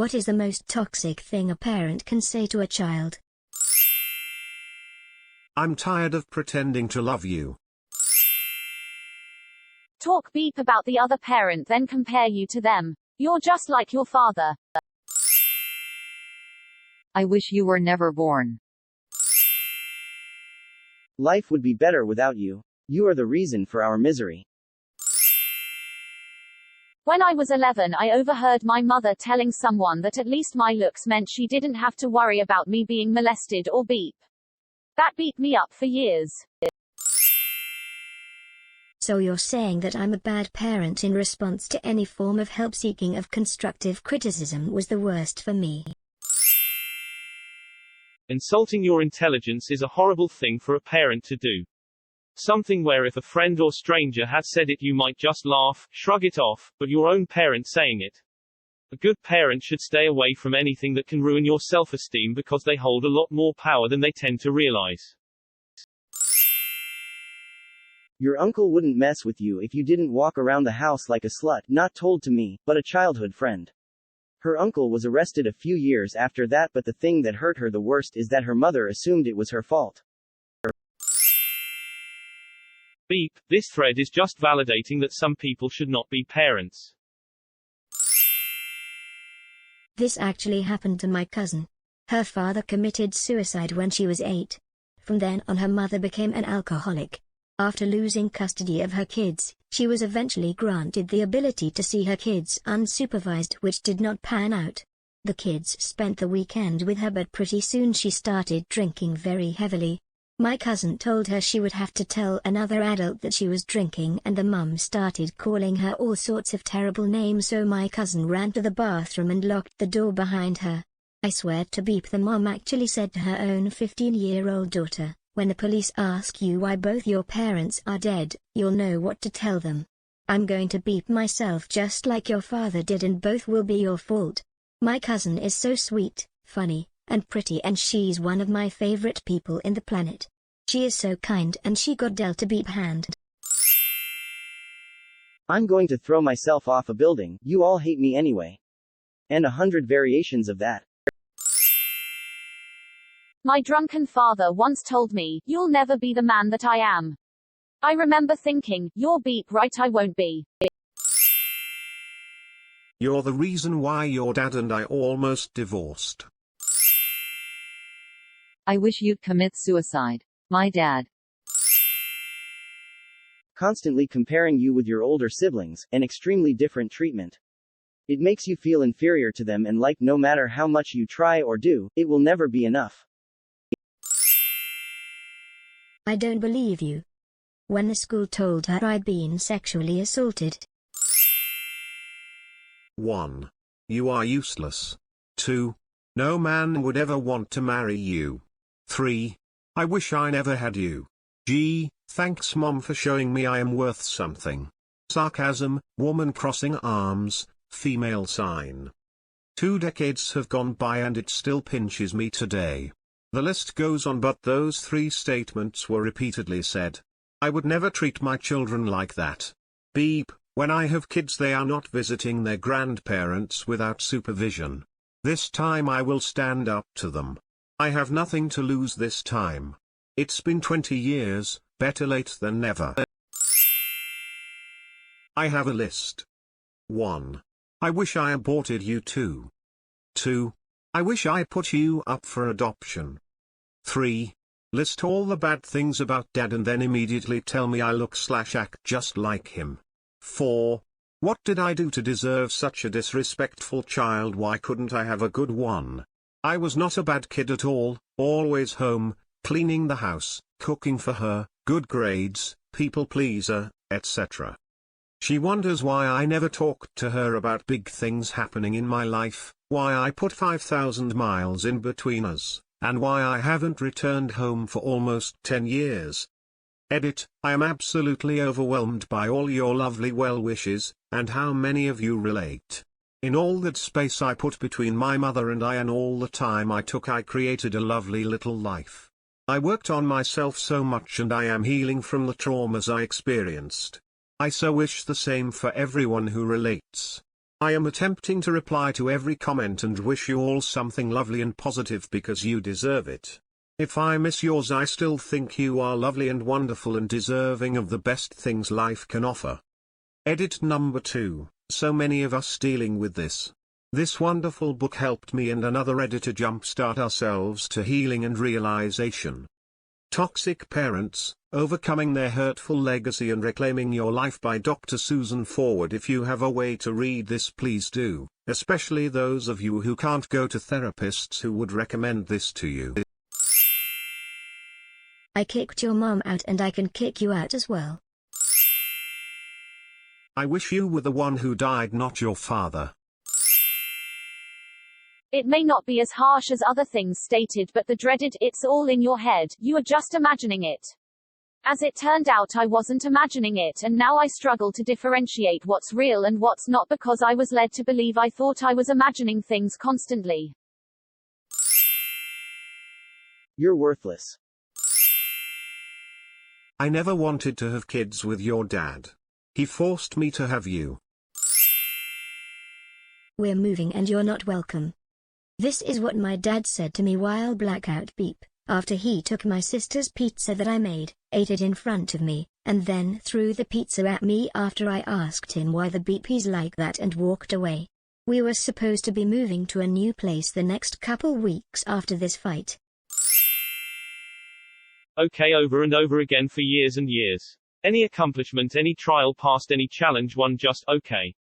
What is the most toxic thing a parent can say to a child? I'm tired of pretending to love you. Talk beep about the other parent, then compare you to them. You're just like your father. I wish you were never born. Life would be better without you. You are the reason for our misery. When I was 11, I overheard my mother telling someone that at least my looks meant she didn't have to worry about me being molested or beep. That beat me up for years. So you're saying that I'm a bad parent in response to any form of help-seeking of constructive criticism was the worst for me. Insulting your intelligence is a horrible thing for a parent to do. Something where if a friend or stranger had said it you might just laugh, shrug it off, but your own parent saying it. A good parent should stay away from anything that can ruin your self-esteem because they hold a lot more power than they tend to realize. Your uncle wouldn't mess with you if you didn't walk around the house like a slut, not told to me, but a childhood friend. Her uncle was arrested a few years after that, but the thing that hurt her the worst is that her mother assumed it was her fault. Beep, this thread is just validating that some people should not be parents. This actually happened to my cousin. Her father committed suicide when she was 8. From then on her mother became an alcoholic. After losing custody of her kids, she was eventually granted the ability to see her kids unsupervised, which did not pan out. The kids spent the weekend with her, but pretty soon she started drinking very heavily. My cousin told her she would have to tell another adult that she was drinking, and the mum started calling her all sorts of terrible names, so my cousin ran to the bathroom and locked the door behind her. I swear to beep, the mom actually said to her own 15-year-old daughter, "When the police ask you why both your parents are dead, you'll know what to tell them. I'm going to beep myself just like your father did, and both will be your fault." My cousin is so sweet, funny, and pretty, and she's one of my favorite people in the planet. She is so kind, and she got dealt a beep hand. I'm going to throw myself off a building, you all hate me anyway. And 100 variations of that. My drunken father once told me, "You'll never be the man that I am." I remember thinking, "You're beep right, I won't be." You're the reason why your dad and I almost divorced. I wish you'd commit suicide. My dad. Constantly comparing you with your older siblings, an extremely different treatment. It makes you feel inferior to them, and like no matter how much you try or do, it will never be enough. I don't believe you. When the school told her I'd been sexually assaulted. 1. You are useless. 2. No man would ever want to marry you. 3. I wish I never had you. G. Thanks mom for showing me I am worth something. Sarcasm, woman crossing arms, female sign. 2 decades have gone by and it still pinches me today. The list goes on, but those 3 statements were repeatedly said. I would never treat my children like that. Beep, when I have kids they are not visiting their grandparents without supervision. This time I will stand up to them. I have nothing to lose this time. It's been 20 years, better late than never. I have a list. 1. I wish I aborted you too. 2. I wish I put you up for adoption. 3. List all the bad things about dad and then immediately tell me I look/act just like him. 4. What did I do to deserve such a disrespectful child? Why couldn't I have a good one? I was not a bad kid at all, always home, cleaning the house, cooking for her, good grades, people pleaser, etc. She wonders why I never talked to her about big things happening in my life, why I put 5,000 miles in between us, and why I haven't returned home for almost 10 years. Edit, I am absolutely overwhelmed by all your lovely well wishes, and how many of you relate. In all that space I put between my mother and I, and all the time I took, I created a lovely little life. I worked on myself so much and I am healing from the traumas I experienced. I so wish the same for everyone who relates. I am attempting to reply to every comment and wish you all something lovely and positive because you deserve it. If I miss yours, I still think you are lovely and wonderful and deserving of the best things life can offer. Edit number 2. So many of us dealing with this. This wonderful book helped me and another editor jumpstart ourselves to healing and realization. Toxic Parents, Overcoming Their Hurtful Legacy and Reclaiming Your Life by Dr. Susan Forward. If you have a way to read this, please do, especially those of you who can't go to therapists who would recommend this to you. I kicked your mom out and I can kick you out as well. I wish you were the one who died, not your father. It may not be as harsh as other things stated, but the dreaded "it's all in your head, you are just imagining it." As it turned out, I wasn't imagining it, and now I struggle to differentiate what's real and what's not because I was led to believe I thought I was imagining things constantly. You're worthless. I never wanted to have kids with your dad. He forced me to have you. We're moving and you're not welcome. This is what my dad said to me while blackout beep, after he took my sister's pizza that I made, ate it in front of me, and then threw the pizza at me after I asked him why the beep he's like that and walked away. We were supposed to be moving to a new place the next couple weeks after this fight. Okay, over and over again for years and years. Any accomplishment, any trial passed, any challenge won, just okay.